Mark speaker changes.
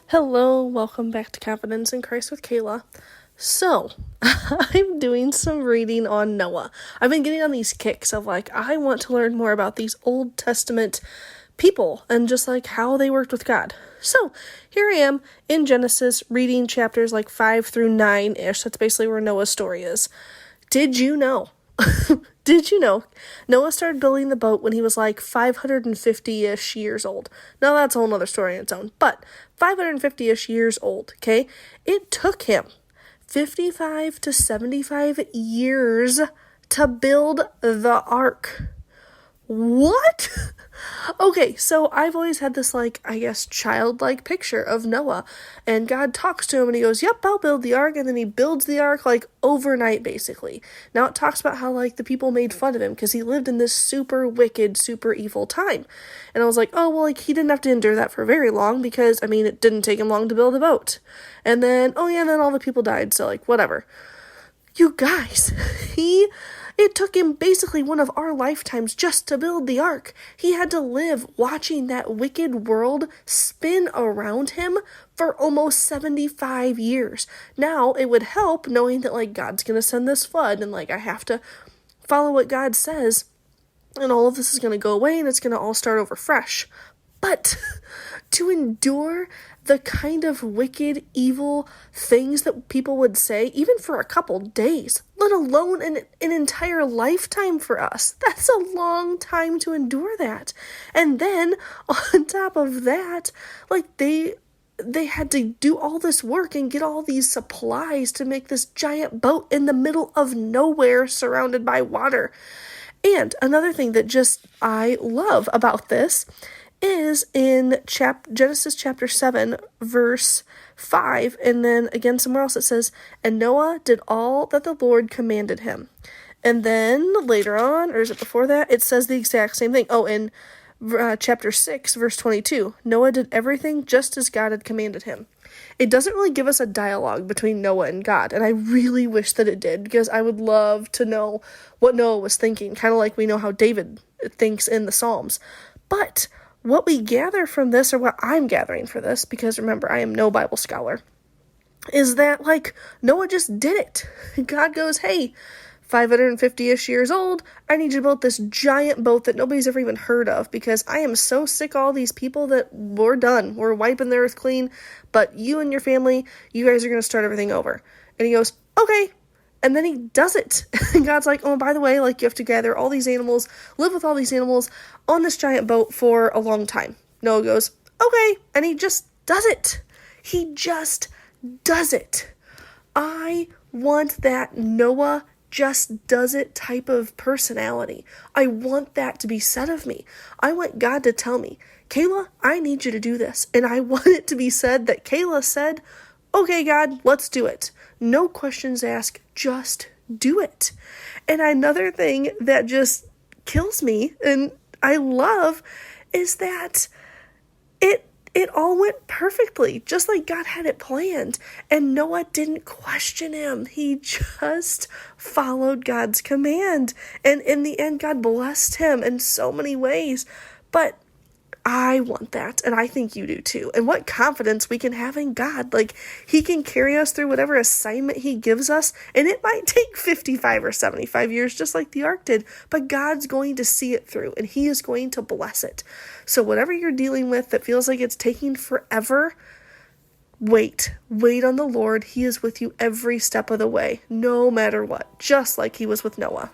Speaker 1: Hello, welcome back to Confidence in Christ with Kayla. So, I'm doing some reading on Noah. I've been getting on these kicks of I want to learn more about these Old Testament people and just how they worked with God. So, here I am in Genesis reading chapters 5 through 9-ish. That's basically where Noah's story is. Did you know? Did you know Noah started building the boat when he was 550-ish years old? Now that's a whole other story on its own, but 550-ish years old, okay? It took him 55 to 75 years to build the ark. What? Okay, so I've always had this, childlike picture of Noah, and God talks to him, and he goes, yep, I'll build the ark, and then he builds the ark, overnight, basically. Now, it talks about how, the people made fun of him, because he lived in this super wicked, super evil time, and I was like, oh, well, he didn't have to endure that for very long, because, it didn't take him long to build a boat, and then, and then all the people died, so, whatever. You guys, it took him basically one of our lifetimes just to build the ark. He had to live watching that wicked world spin around him for almost 75 years. Now, it would help knowing that, God's going to send this flood, and, I have to follow what God says, and all of this is going to go away, and it's going to all start over fresh. But to endure the kind of wicked, evil things that people would say, even for a couple days, let alone an entire lifetime for us. That's a long time to endure that. And then, on top of that, they had to do all this work and get all these supplies to make this giant boat in the middle of nowhere surrounded by water. And another thing that just I love about this is in Genesis chapter 7, verse 5, and then again somewhere else it says, and Noah did all that the Lord commanded him. And then later on, or is it before that, it says the exact same thing. Oh, in chapter 6, verse 22, Noah did everything just as God had commanded him. It doesn't really give us a dialogue between Noah and God, and I really wish that it did, because I would love to know what Noah was thinking, kind of like we know how David thinks in the Psalms. But what we gather from this, or what I'm gathering for this, because remember, I am no Bible scholar, is that, Noah just did it. God goes, hey, 550-ish years old, I need you to build this giant boat that nobody's ever even heard of, because I am so sick of all these people that we're done. We're wiping the earth clean, but you and your family, you guys are going to start everything over. And he goes, okay. And then he does it. And God's like, oh, by the way, you have to gather all these animals, live with all these animals on this giant boat for a long time. Noah goes, okay. And he just does it. He just does it. I want that Noah just does it type of personality. I want that to be said of me. I want God to tell me, Kayla, I need you to do this. And I want it to be said that Kayla said, okay, God, let's do it. No questions asked, just do it. And another thing that just kills me and I love is that it all went perfectly, just like God had it planned. And Noah didn't question him. He just followed God's command. And in the end, God blessed him in so many ways. But I want that, and I think you do too. And what confidence we can have in God. He can carry us through whatever assignment he gives us, and it might take 55 or 75 years, just like the ark did, but God's going to see it through, and he is going to bless it. So whatever you're dealing with that feels like it's taking forever, wait on the Lord. He is with you every step of the way, no matter what, just like he was with Noah.